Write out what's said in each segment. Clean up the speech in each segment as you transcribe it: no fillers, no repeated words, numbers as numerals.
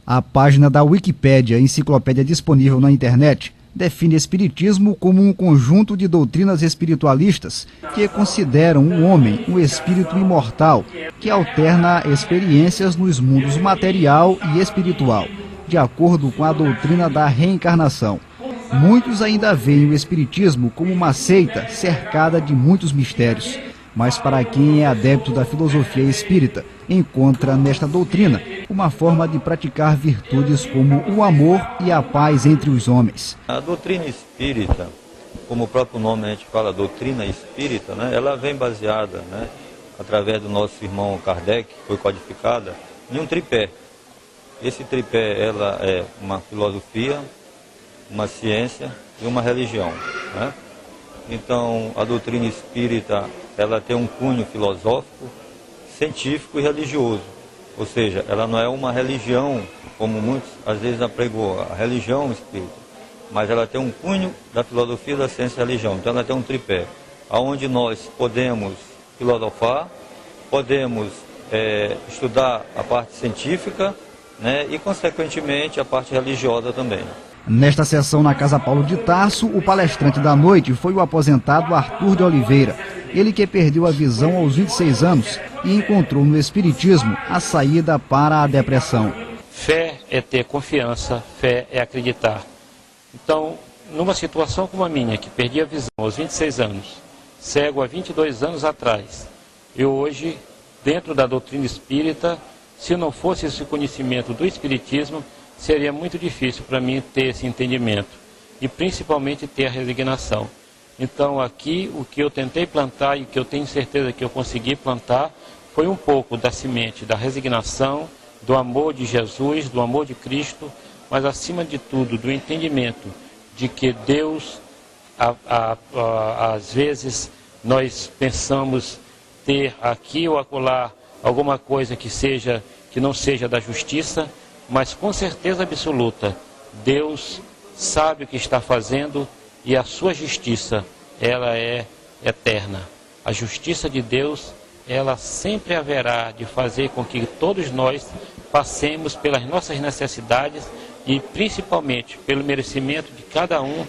A página da Wikipédia, enciclopédia disponível na internet, define espiritismo como um conjunto de doutrinas espiritualistas que consideram o homem um espírito imortal que alterna experiências nos mundos material e espiritual, de acordo com a doutrina da reencarnação. Muitos ainda veem o espiritismo como uma seita cercada de muitos mistérios, mas para quem é adepto da filosofia espírita, encontra nesta doutrina uma forma de praticar virtudes como o amor e a paz entre os homens. A doutrina espírita, como o próprio nome a gente fala, doutrina espírita, né, ela vem baseada, né, através do nosso irmão Kardec, que foi codificada, em um tripé. Esse tripé ela é uma filosofia, uma ciência e uma religião, né? Então, a doutrina espírita, ela tem um cunho filosófico, científico e religioso. Ou seja, ela não é uma religião, como muitos às vezes apregou, a religião espírita. Mas ela tem um cunho da filosofia, da ciência e da religião. Então ela tem um tripé, onde nós podemos filosofar, podemos estudar a parte científica, né, e, consequentemente, a parte religiosa também. Nesta sessão na Casa Paulo de Tarso, o palestrante da noite foi o aposentado Arthur de Oliveira. Ele que perdeu a visão aos 26 anos e encontrou no espiritismo a saída para a depressão. Fé é ter confiança, fé é acreditar. Então, numa situação como a minha, que perdi a visão aos 26 anos, cego há 22 anos atrás, eu hoje, dentro da doutrina espírita, se não fosse esse conhecimento do espiritismo, seria muito difícil para mim ter esse entendimento e principalmente ter a resignação. Então aqui o que eu tentei plantar e o que eu tenho certeza que eu consegui plantar foi um pouco da semente da resignação, do amor de Jesus, do amor de Cristo, mas acima de tudo do entendimento de que Deus, às vezes nós pensamos ter aqui ou acolá alguma coisa que não seja da justiça, mas com certeza absoluta, Deus sabe o que está fazendo e a sua justiça, ela é eterna. A justiça de Deus, ela sempre haverá de fazer com que todos nós passemos pelas nossas necessidades e principalmente pelo merecimento de cada um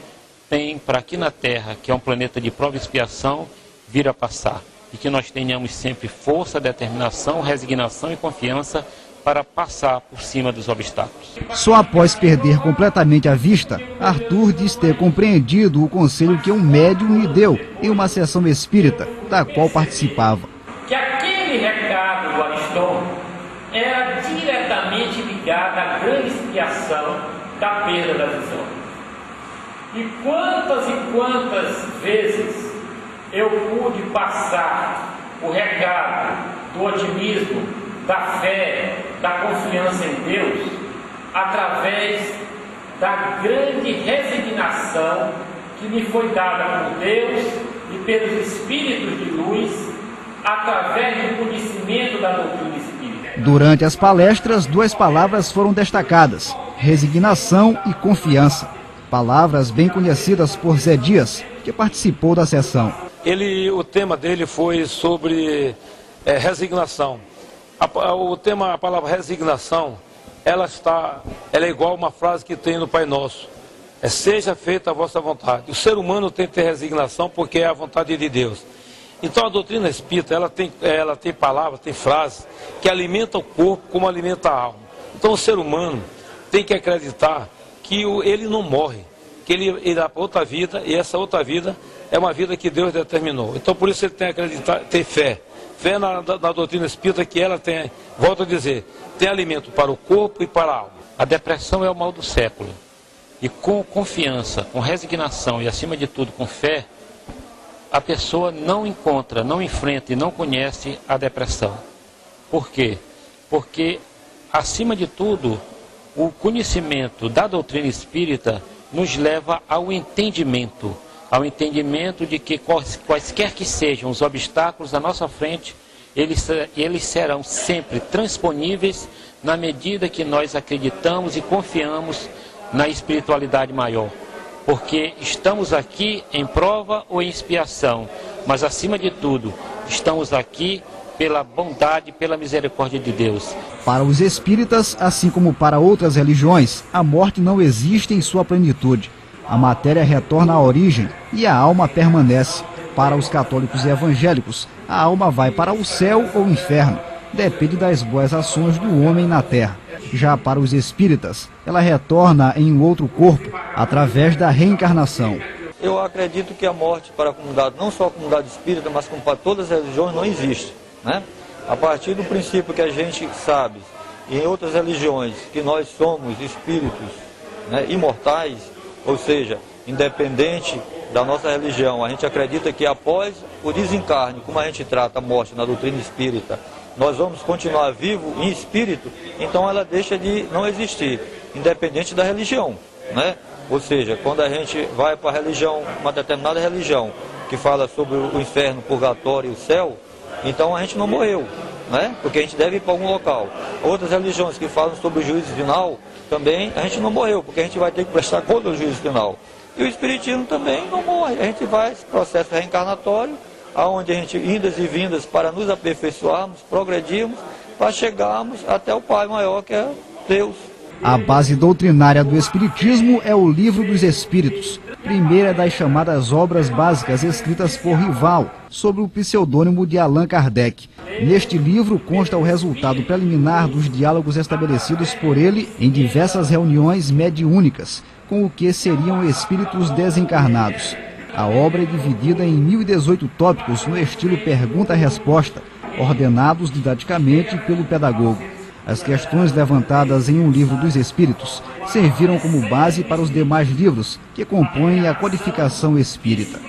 tem para aqui na Terra, que é um planeta de prova e expiação, vir a passar. E que nós tenhamos sempre força, determinação, resignação e confiança para passar por cima dos obstáculos. Só após perder completamente a vista, Arthur diz ter compreendido o conselho que um médium lhe deu em uma sessão espírita, da qual participava. Que aquele recado do Ariston era diretamente ligado à grande expiação da perda da visão. E quantas vezes eu pude passar o recado do otimismo, da fé, da confiança em Deus, através da grande resignação que me foi dada por Deus e pelos espíritos de luz, através do conhecimento da doutrina espírita. Durante as palestras, duas palavras foram destacadas: resignação e confiança. Palavras bem conhecidas por Zé Dias, que participou da sessão. O tema dele foi sobre resignação. A palavra resignação, ela é igual a uma frase que tem no Pai Nosso. Seja feita a vossa vontade. O ser humano tem que ter resignação porque é a vontade de Deus. Então a doutrina espírita, ela tem palavras, tem frases que alimentam o corpo como alimenta a alma. Então o ser humano tem que acreditar que ele não morre, que ele irá para outra vida e essa outra vida é uma vida que Deus determinou. Então por isso ele tem que acreditar, ter fé. Fé na doutrina espírita que ela tem, volto a dizer, tem alimento para o corpo e para a alma. A depressão é o mal do século. E com confiança, com resignação e acima de tudo com fé, a pessoa não encontra, não enfrenta e não conhece a depressão. Por quê? Porque acima de tudo, o conhecimento da doutrina espírita nos leva ao entendimento de que quaisquer que sejam os obstáculos à nossa frente, eles serão sempre transponíveis na medida que nós acreditamos e confiamos na espiritualidade maior. Porque estamos aqui em prova ou em expiação, mas acima de tudo, estamos aqui pela bondade e pela misericórdia de Deus. Para os espíritas, assim como para outras religiões, a morte não existe em sua plenitude. A matéria retorna à origem e a alma permanece. Para os católicos e evangélicos, a alma vai para o céu ou inferno. Depende das boas ações do homem na terra. Já para os espíritas, ela retorna em um outro corpo, através da reencarnação. Eu acredito que a morte para a comunidade, não só a comunidade espírita, mas como para todas as religiões, não existe, né? A partir do princípio que a gente sabe, em outras religiões, que nós somos espíritos, né, imortais, ou seja, independente da nossa religião, a gente acredita que após o desencarne, como a gente trata a morte na doutrina espírita, nós vamos continuar vivo em espírito, então ela deixa de não existir, independente da religião, né? Ou seja, quando a gente vai para a religião, uma determinada religião, que fala sobre o inferno, o purgatório e o céu, então a gente não morreu, né? Porque a gente deve ir para algum local. Outras religiões que falam sobre o juízo final, também a gente não morreu, porque a gente vai ter que prestar conta do juízo final. E o espiritismo também não morre, a gente vai esse processo reencarnatório, aonde a gente indas e vindas para nos aperfeiçoarmos, progredirmos, para chegarmos até o Pai maior, que é Deus. A base doutrinária do Espiritismo é o Livro dos Espíritos, primeira das chamadas obras básicas escritas por Rival, sob o pseudônimo de Allan Kardec. Neste livro consta o resultado preliminar dos diálogos estabelecidos por ele em diversas reuniões mediúnicas, com o que seriam espíritos desencarnados. A obra é dividida em 1018 tópicos no estilo pergunta-resposta, ordenados didaticamente pelo pedagogo. As questões levantadas em um livro dos Espíritos serviram como base para os demais livros que compõem a codificação espírita.